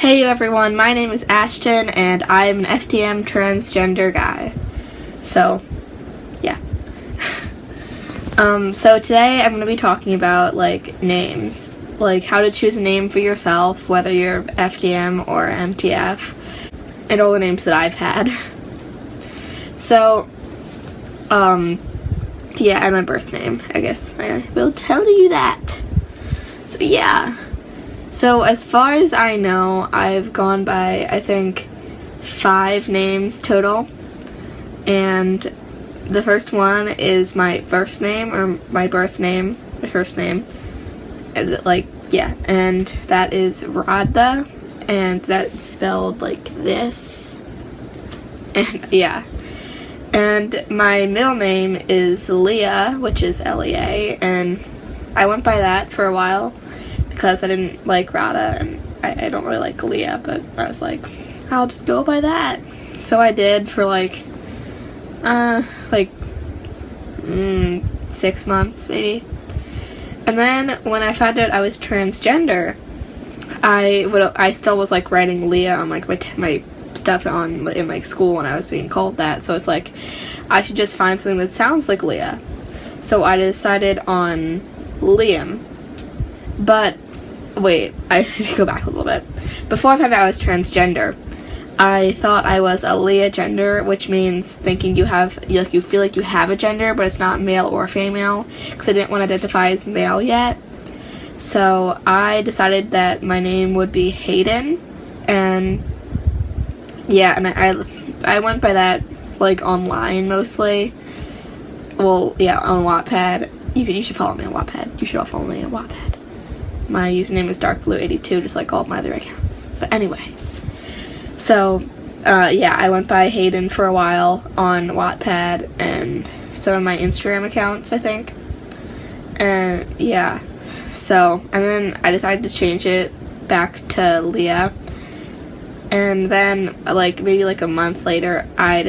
Hey everyone, my name is Ashton and I am an FTM transgender guy. So, yeah. So today I'm going to be talking about, names. Like, how to choose a name for yourself, whether you're FTM or MTF, and all the names that I've had. So, yeah, and my birth name, I guess. I will tell you that. So, yeah. So, as far as I know, I've gone by, I think, 5 names total. And the first one is my first name, or my birth name, my first name. And that is Radha, and that's spelled like this. And, yeah. And my middle name is Leah, which is Lea, and I went by that for a while because I didn't like Radha, and I don't really like Leah, but I was like, I'll just go by that. So I did for 6 months, maybe. And then when I found out I was transgender, I still was writing Leah on my stuff in school when I was being called that. So it's I should just find something that sounds like Leah. So I decided on Liam. But wait, I need to go back a little bit. Before I found out I was transgender, I thought I was a Leah gender, which means thinking you feel like you have a gender, but it's not male or female, because I didn't want to identify as male yet. So I decided that my name would be Hayden, and yeah, and I went by that online mostly. Well, yeah, on Wattpad. You should follow me on Wattpad. You should all follow me on Wattpad. My username is darkblue82, just like all of my other accounts. But anyway. So, yeah, I went by Hayden for a while on Wattpad and some of my Instagram accounts, I think. And, yeah. So, and then I decided to change it back to Leah. And then, maybe a month later, I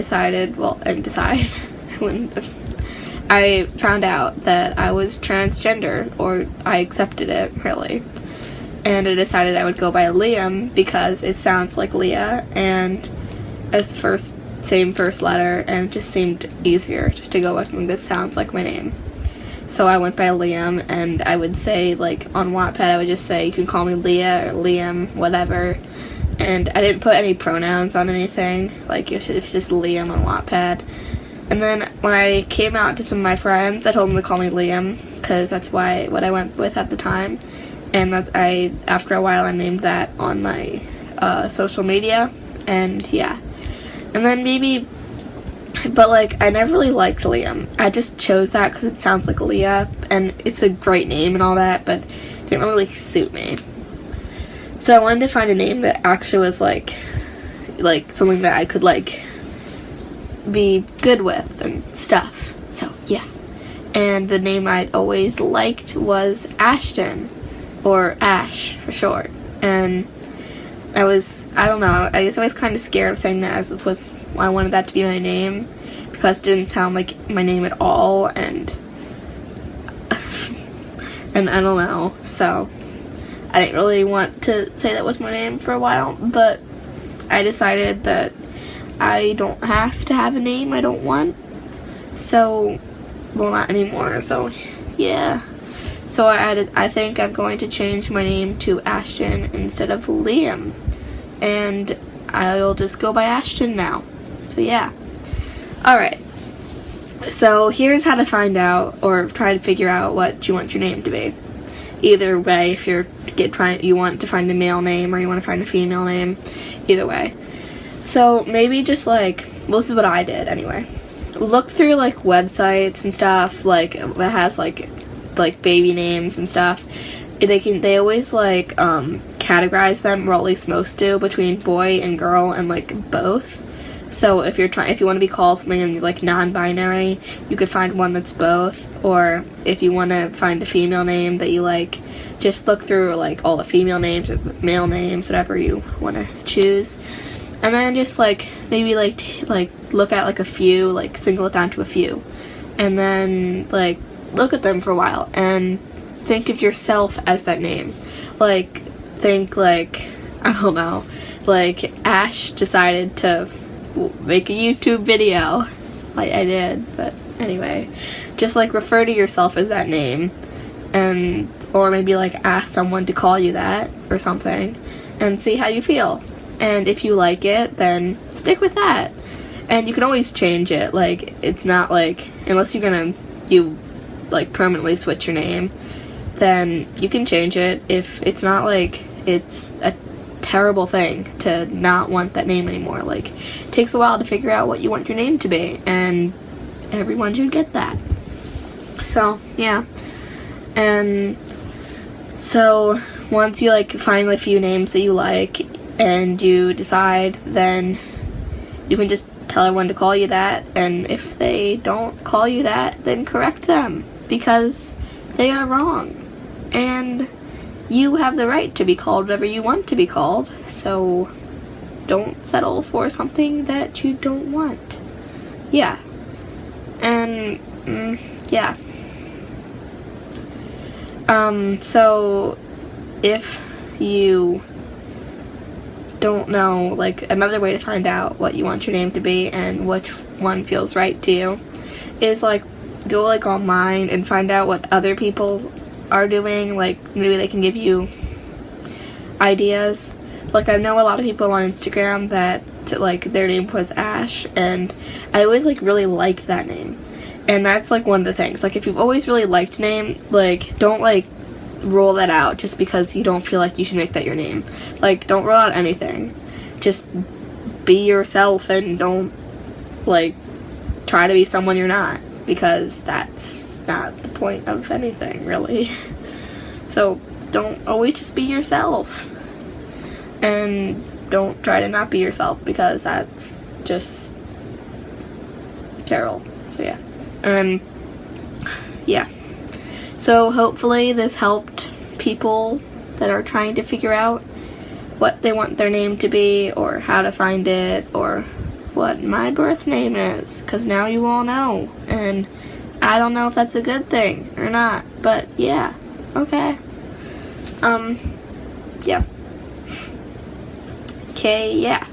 found out that I was transgender, or I accepted it, really. And I decided I would go by Liam because it sounds like Leah, and as the same first letter, and it just seemed easier just to go with something that sounds like my name. So I went by Liam, and I would say, on Wattpad, I would just say, you can call me Leah or Liam, whatever. And I didn't put any pronouns on anything, it's just Liam on Wattpad. And then when I came out to some of my friends, I told them to call me Liam, because that's what I went with at the time. And after a while, I named that on my social media, and yeah. And then I never really liked Liam. I just chose that because it sounds like Leah, and it's a great name and all that, but it didn't really suit me. So I wanted to find a name that actually was something that I could be good with and stuff. So yeah. And the name I'd always liked was Ashton, or Ash for short. And I don't know, I was always kind of scared of saying that I wanted that to be my name because it didn't sound like my name at all, and and I don't know, so I didn't really want to say that was my name for a while, but I decided that I don't have to have a name I don't want, so, well, not anymore, so yeah. So I think I'm going to change my name to Ashton instead of Liam, and I'll just go by Ashton now. So yeah. Alright. So here's how to find out, or try to figure out what you want your name to be. Either way, if you want to find a male name or you want to find a female name, either way. So maybe just well, this is what I did anyway. Look through websites and stuff that has baby names and stuff. They always categorize them, or at least most do, between boy and girl and both. So if you want to be called something non-binary, you could find one that's both. Or if you want to find a female name that you like, just look through all the female names or male names, whatever you want to choose. And then just maybe look at a few, single it down to a few, and then look at them for a while and think of yourself as that name. Think I don't know, like, Ash decided to make a YouTube video, like I did, but anyway, just, like, refer to yourself as that name, and, or maybe, like, ask someone to call you that, or something, and see how you feel, and if you like it, then stick with that, and you can always change it, like, it's not, like, unless you like, permanently switch your name, then you can change it. If it's not, like, it's a terrible thing to not want that name anymore. Like, it takes a while to figure out what you want your name to be, and everyone should get that. So, yeah. And so, once you, like, find a few names that you like, and you decide, then you can just tell everyone to call you that, and if they don't call you that, then correct them, because they are wrong. And you have the right to be called whatever you want to be called, so don't settle for something that you don't want. Yeah. And, yeah. So, if you don't know, like, another way to find out what you want your name to be and which one feels right to you is, like, go, like, online and find out what other people are doing. Like, maybe they can give you ideas. Like, I know a lot of people on Instagram that, like, their name was Ash, and I always, like, really liked that name. And that's, like, one of the things. Like, if you've always really liked a name, like, don't, like, rule that out just because you don't feel like you should make that your name. Like, don't rule out anything. Just be yourself and don't, like, try to be someone you're not, because that's not the point of anything, really. So, don't always just be yourself. And don't try to not be yourself, because that's just terrible. So, yeah. Yeah. So, hopefully this helped people that are trying to figure out what they want their name to be, or how to find it, or what my birth name is, because now you all know, and I don't know if that's a good thing or not, but yeah, okay. Yeah. Okay, yeah.